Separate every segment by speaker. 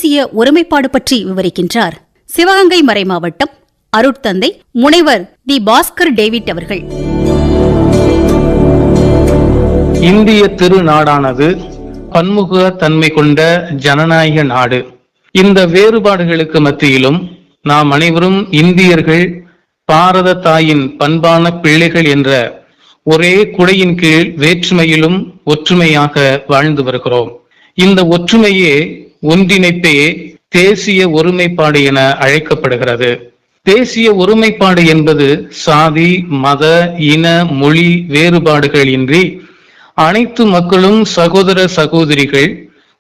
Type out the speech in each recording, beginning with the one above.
Speaker 1: தேசிய ஒருமைப்பாடு பற்றி விவரிக்கின்றார் சிவகங்கை மறைமாவட்டம் அருட்தந்தை முனைவர் தி பாஸ்கர் டேவிட் அவர்கள்.
Speaker 2: இந்திய திருநாடானது பன்முக தன்மை கொண்ட ஜனநாயக நாடு. இந்த வேறுபாடுகளுக்கு மத்தியிலும் நாம் அனைவரும் இந்தியர்கள், பாரத தாயின் பண்பான பிள்ளைகள் என்ற ஒரே குடையின் கீழ் வேற்றுமையிலும் ஒற்றுமையாக வாழ்ந்து வருகிறோம். இந்த ஒற்றுமையே, ஒன்றிணைப்பே தேசிய ஒருமைப்பாடு என அழைக்கப்படுகிறது. தேசிய ஒருமைப்பாடு என்பது சாதி, மத, இன, மொழி வேறுபாடுகள் இன்றி அனைத்து மக்களும் சகோதர சகோதரிகள்,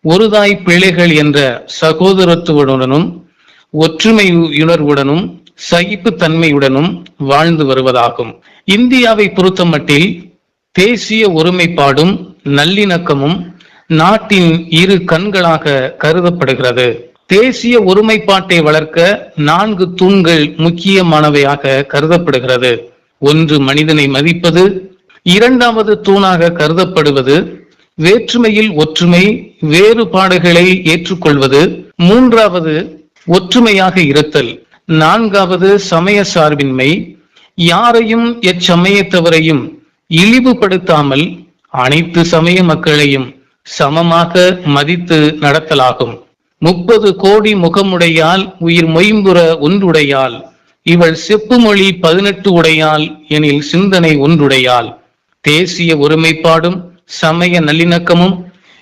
Speaker 2: ஒருதாய் பிள்ளைகள் என்ற சகோதரத்துவனுடனும் ஒற்றுமையுணர்வுடனும் சகிப்புத்தன்மையுடனும் வாழ்ந்து வருவதாகும். இந்தியாவை பொறுத்தமட்டில் தேசிய ஒருமைப்பாடும் நல்லிணக்கமும் நாட்டின் இரு கண்களாக கருதப்படுகிறது. தேசிய ஒருமைப்பாட்டை வளர்க்க 4 தூண்கள் முக்கியமானவையாக கருதப்படுகிறது. ஒன்று, மனிதனை மதிப்பது. இரண்டாவது தூணாக கருதப்படுவது வேற்றுமையில் ஒற்றுமை, வேறுபாடுகளை ஏற்றுக்கொள்வது. மூன்றாவது, ஒற்றுமையாக இருத்தல். நான்காவது, சமய சார்பின்மை. யாரையும் எச்சமயத்தவரையும் இழிவுபடுத்தாமல் அனைத்து சமய மக்களையும் சமமாக மதித்து நடத்தலாகும். 30 கோடி முகமுடையால் உயிர் மொயம்புற ஒன்றுடையால், இவள் செப்பு மொழி 18 உடையால் எனில் சிந்தனை ஒன்றுடையால். தேசிய ஒருமைப்பாடும் சமய நல்லிணக்கமும்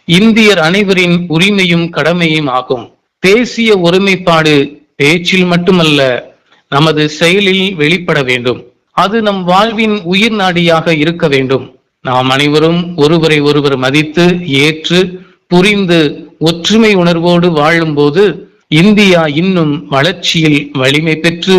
Speaker 2: இந்தியர் அனைவரின் உரிமையும் கடமையும் ஆகும். தேசிய ஒருமைப்பாடு பேச்சில் மட்டுமல்ல, நமது செயலில் வெளிப்பட வேண்டும். அது நம் வாழ்வின் உயிர் நாடியாக இருக்க வேண்டும். நாம் அனைவரும் ஒருவரை ஒருவர் மதித்து, ஏற்று, புரிந்து, ஒற்றுமை உணர்வோடு வாழும்போது இந்தியா இன்னும் வளர்ச்சியில் வலிமை பெற்று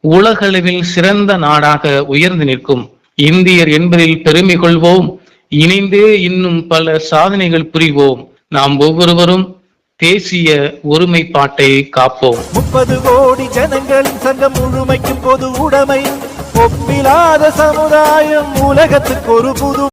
Speaker 2: உலகளவில் சிறந்த நாடாக உயர்ந்து நிற்கும். இந்தியர் என்பதில் பெருமை கொள்வோம். இணைந்தே இன்னும் பல சாதனைகள் புரிவோம். நாம் ஒவ்வொருவரும் தேசிய ஒருமைப்பாட்டை காப்போம்.
Speaker 3: 30 கோடி ஜனங்களின் சங்கம் முழுமைக்கும் பொது உடைமை, ஒப்பிலாத சமுதாயம், உலகத்துக்கு ஒரு புது